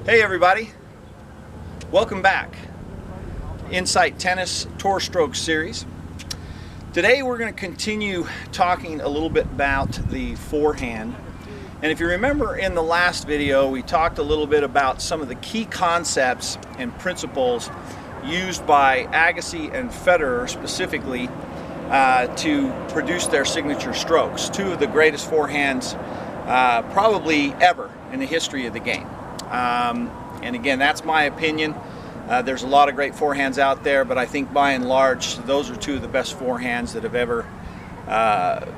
Hey everybody, welcome back. Insight Tennis Tour Strokes series. Today we're going to continue talking a little bit about the forehand. And if you remember in the last video, we talked a little bit about some of the key concepts and principles used by Agassi and Federer specifically to produce their signature strokes. Two of the greatest forehands probably ever in the history of the game. And again, that's my opinion. There's a lot of great forehands out there, but I think by and large, those are two of the best forehands that have ever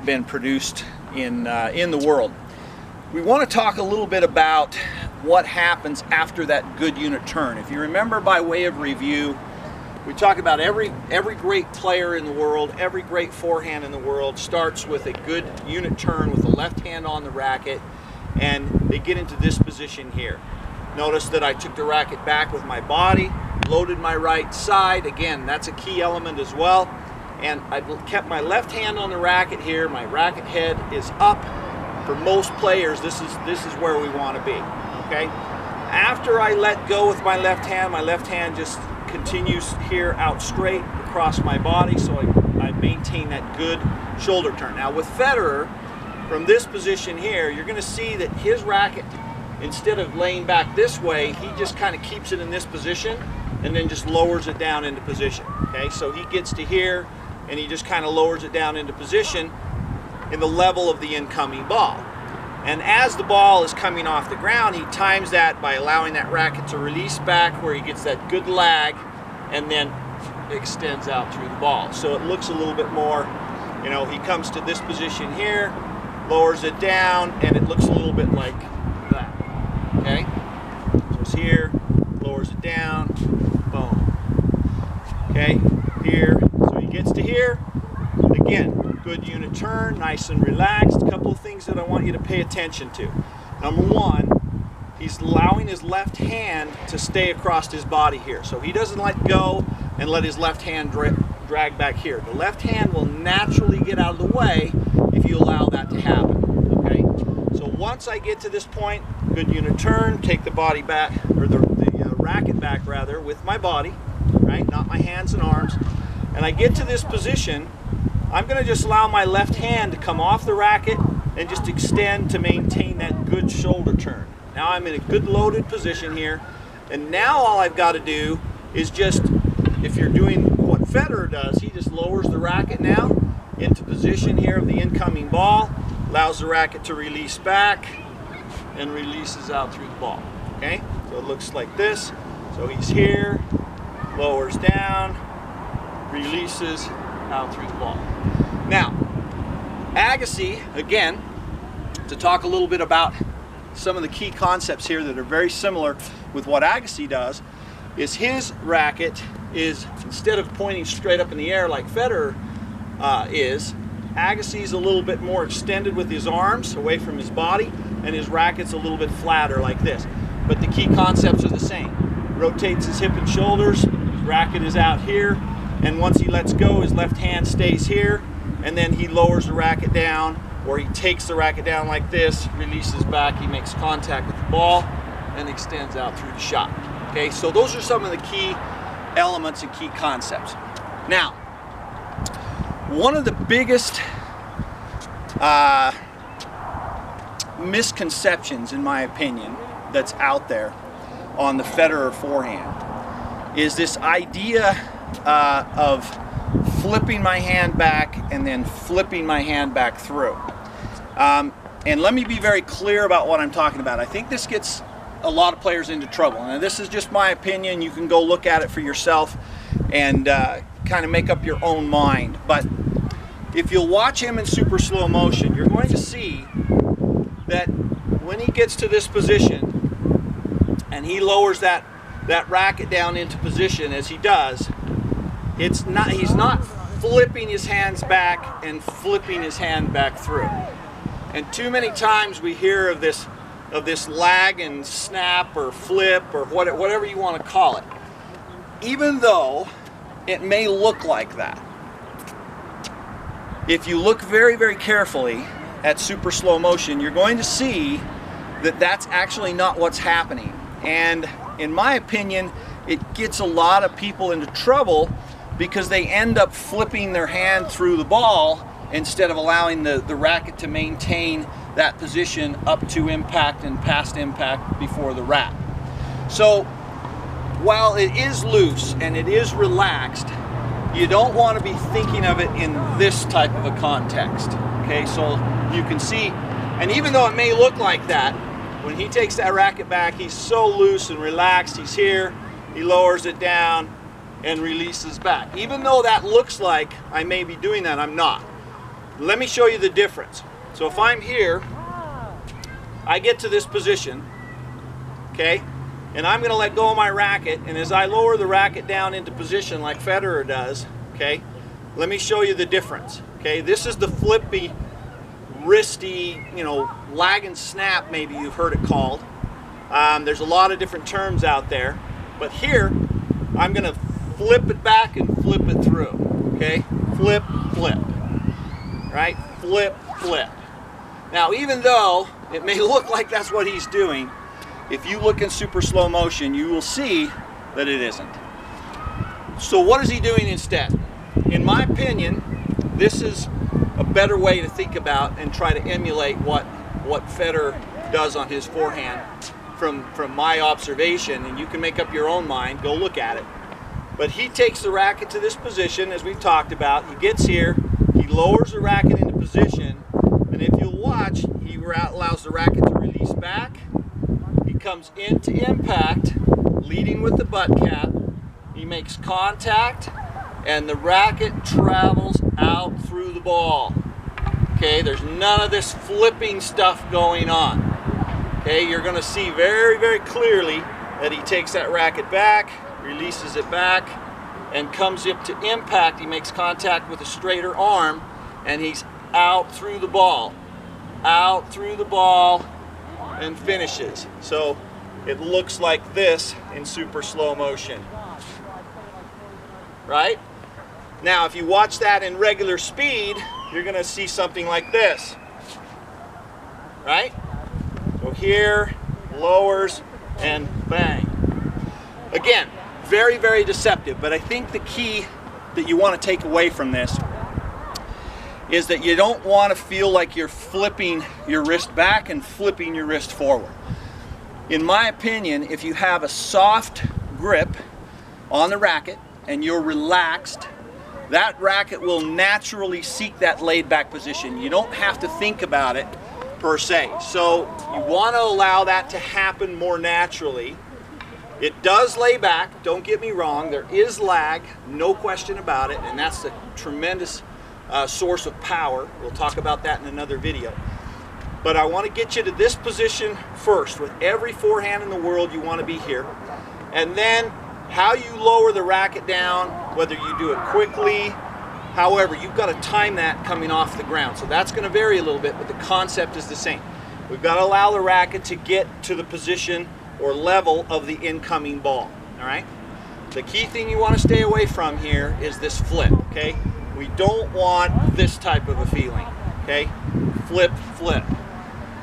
been produced in the world. We want to talk a little bit about what happens after that good unit turn. If you remember, by way of review, we talk about every great player in the world, every great forehand in the world starts with a good unit turn with the left hand on the racket, and they get into this position here. Notice that I took the racket back with my body, loaded my right side. Again, that's a key element as well. And I kept my left hand on the racket here. My racket head is up. For most players, this is where we want to be. Okay. After I let go with my left hand just continues here out straight across my body, so I maintain that good shoulder turn. Now with Federer, from this position here, you're going to see that his racket, instead of laying back this way, he just kind of keeps it in this position and then just lowers it down into position. Okay, so he gets to here and he just kind of lowers it down into position in the level of the incoming ball. And as the ball is coming off the ground, he times that by allowing that racket to release back where he gets that good lag and then extends out through the ball. So it looks a little bit more, you know, he comes to this position here, lowers it down, and it looks a little bit like that. Okay, so it's here, lowers it down, boom. Okay, here, so he gets to here. Again, good unit turn, nice and relaxed. A couple of things that I want you to pay attention to. Number one, he's allowing his left hand to stay across his body here. So he doesn't let go and let his left hand drag back here. The left hand will naturally get out of the way if you allow that to happen. Okay, so once I get to this point, good unit turn, take the body back, or the racket back rather, with my body, right, not my hands and arms, and I get to this position, I'm going to just allow my left hand to come off the racket and just extend to maintain that good shoulder turn. Now I'm in a good loaded position here, and now all I've got to do is just, if you're doing what Federer does, he just lowers the racket now into position here of the incoming ball, allows the racket to release back, and releases out through the ball. Okay, so it looks like this. So he's here, lowers down, releases out through the ball. Now, Agassi, again, to talk a little bit about some of the key concepts here that are very similar with what Agassi does, is his racket is, instead of pointing straight up in the air like Federer is, Agassi's a little bit more extended with his arms away from his body, and his racket's a little bit flatter like this. But the key concepts are the same. Rotates his hip and shoulders, his racket is out here, and once he lets go, his left hand stays here, and then he lowers the racket down, or he takes the racket down like this, releases back, he makes contact with the ball, and extends out through the shot. Okay, so those are some of the key elements and key concepts. Now, one of the biggest misconceptions, in my opinion, that's out there on the Federer forehand is this idea of flipping my hand back and then flipping my hand back through. And let me be very clear about what I'm talking about. I think this gets a lot of players into trouble. And this is just my opinion. You can go look at it for yourself and kind of make up your own mind. But if you'll watch him in super slow motion, you're going to see that when he gets to this position and he lowers that racket down into position as he does, he's not flipping his hands back and flipping his hand back through. And too many times we hear of this lag and snap or flip or whatever you want to call it. Even though it may look like that, if you look very, very carefully at super slow motion, you're going to see that that's actually not what's happening. And in my opinion, it gets a lot of people into trouble because they end up flipping their hand through the ball instead of allowing the racket to maintain that position up to impact and past impact before the wrap. So while it is loose and it is relaxed, you don't want to be thinking of it in this type of a context. Okay, so you can see, and even though it may look like that, when he takes that racket back, he's so loose and relaxed. He's here, he lowers it down and releases back. Even though that looks like I may be doing that, I'm not. Let me show you the difference. So if I'm here, I get to this position, okay, and I'm going to let go of my racket, and as I lower the racket down into position like Federer does, okay, let me show you the difference. Okay, this is the flippy, wristy, you know, lag and snap, maybe you've heard it called. There's a lot of different terms out there, but here I'm going to flip it back and flip it through. Okay, flip, flip, right, flip, flip. Now, even though it may look like that's what he's doing, if you look in super slow motion, you will see that it isn't. So what is he doing instead? In my opinion, this is a better way to think about and try to emulate what Federer does on his forehand from my observation, and you can make up your own mind, go look at it. But he takes the racket to this position, as we've talked about. He gets here, he lowers the racket into position, and if you'll watch, he allows the racket to release back. He comes into impact, leading with the butt cap. He makes contact, and the racket travels out through the ball. Okay, there's none of this flipping stuff going on. Okay, you're going to see very, very clearly that he takes that racket back, releases it back, and comes up to impact. He makes contact with a straighter arm, and he's out through the ball, and finishes. So it looks like this in super slow motion, right? Now, if you watch that in regular speed, you're going to see something like this, right? So here, lowers, and bang. Again, very, very deceptive, but I think the key that you want to take away from this is that you don't want to feel like you're flipping your wrist back and flipping your wrist forward. In my opinion, if you have a soft grip on the racket and you're relaxed, that racket will naturally seek that laid back position. You don't have to think about it per se. So you want to allow that to happen more naturally. It does lay back, don't get me wrong, there is lag, no question about it, and that's a tremendous source of power. We'll talk about that in another video. But I want to get you to this position first. With every forehand in the world, you want to be here. And then how you lower the racket down, whether you do it quickly, however, you've got to time that coming off the ground. So that's going to vary a little bit, but the concept is the same. We've got to allow the racket to get to the position or level of the incoming ball, all right? The key thing you want to stay away from here is this flip, okay? We don't want this type of a feeling, okay? Flip, flip.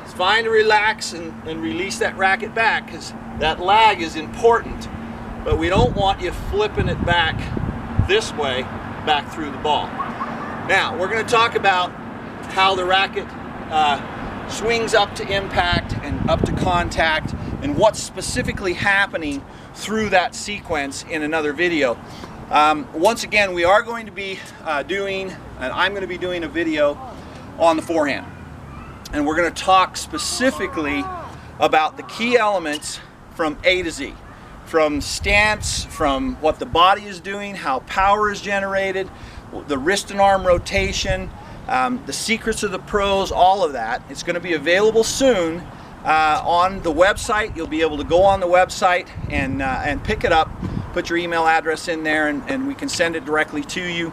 It's fine to relax and release that racket back because that lag is important, but we don't want you flipping it back this way, back through the ball. Now, we're going to talk about how the racket swings up to impact and up to contact and what's specifically happening through that sequence in another video. Once again, we are going to be I'm going to be doing a video on the forehand. And we're going to talk specifically about the key elements from A to Z. From stance, from what the body is doing, how power is generated, the wrist and arm rotation, the secrets of the pros, all of that. It's going to be available soon on the website. You'll be able to go on the website and pick it up, put your email address in there, and we can send it directly to you.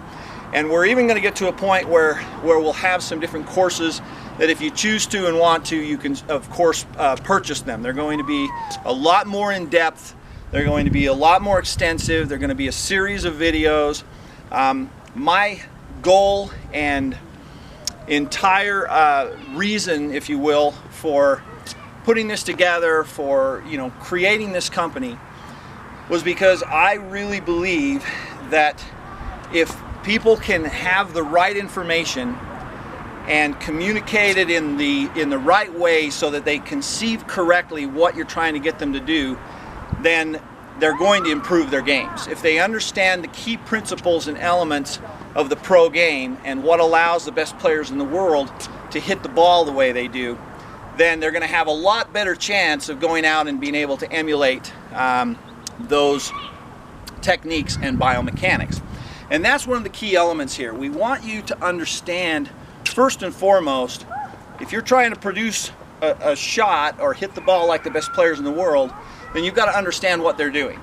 And we're even going to get to a point where we'll have some different courses that if you choose to and want to, you can, of course, purchase them. They're going to be a lot more in depth. They're going to be a lot more extensive. They're going to be a series of videos. My goal and entire reason, if you will, for putting this together, for creating this company, was because I really believe that if people can have the right information and communicate it in the right way so that they conceive correctly what you're trying to get them to do, then they're going to improve their games. If they understand the key principles and elements of the pro game and what allows the best players in the world to hit the ball the way they do, then they're going to have a lot better chance of going out and being able to emulate those techniques and biomechanics. And that's one of the key elements here. We want you to understand, first and foremost, if you're trying to produce a shot or hit the ball like the best players in the world, then you've got to understand what they're doing.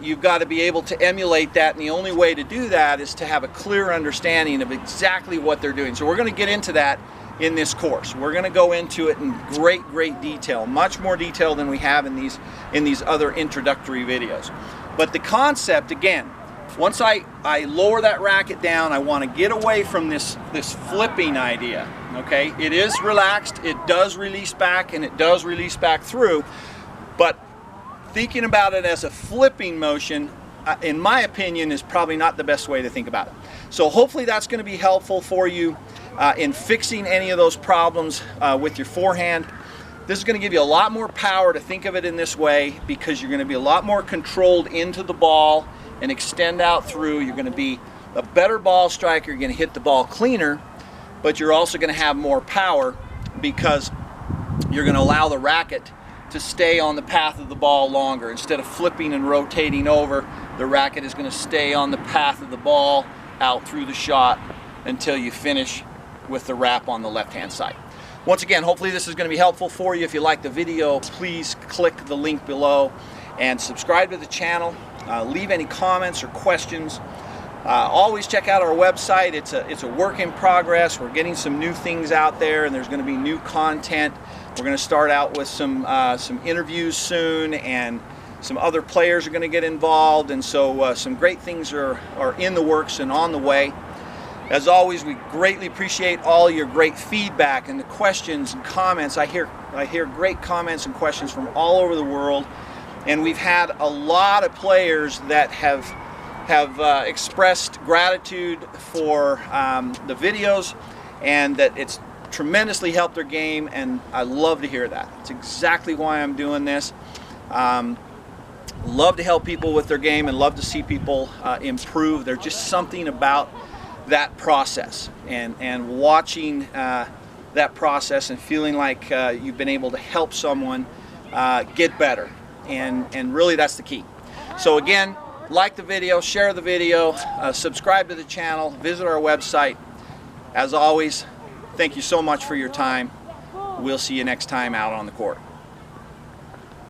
You've got to be able to emulate that, and the only way to do that is to have a clear understanding of exactly what they're doing. So we're going to get into that in this course. We're going to go into it in great detail, much more detail than we have in these other introductory videos. But the concept, again, once I lower that racket down, I want to get away from this flipping idea. Okay, it is relaxed, it does release back, and it does release back through, but thinking about it as a flipping motion, in my opinion, is probably not the best way to think about it. So hopefully that's going to be helpful for you in fixing any of those problems with your forehand. This is going to give you a lot more power to think of it in this way, because you're going to be a lot more controlled into the ball and extend out through. You're going to be a better ball striker, you're going to hit the ball cleaner, but you're also going to have more power because you're going to allow the racket to stay on the path of the ball longer. Instead of flipping and rotating over, the racket is going to stay on the path of the ball out through the shot until you finish with the wrap on the left-hand side. Once again, hopefully this is going to be helpful for you. If you like the video, please click the link below and subscribe to the channel. Leave any comments or questions. Always check out our website. It's a work in progress. We're getting some new things out there, and there's going to be new content. We're going to start out with some interviews soon, and some other players are going to get involved, and so some great things are in the works and on the way. As always, we greatly appreciate all your great feedback and the questions and comments. I hear great comments and questions from all over the world, and we've had a lot of players that have expressed gratitude for the videos, and that it's tremendously helped their game, and I love to hear that. It's exactly why I'm doing this. Love to help people with their game and love to see people improve. There's just something about that process, and watching that process and feeling like you've been able to help someone get better, and really that's the key. So again, like the video, share the video, subscribe to the channel, visit our website. As always, thank you so much for your time. We'll see you next time out on the court.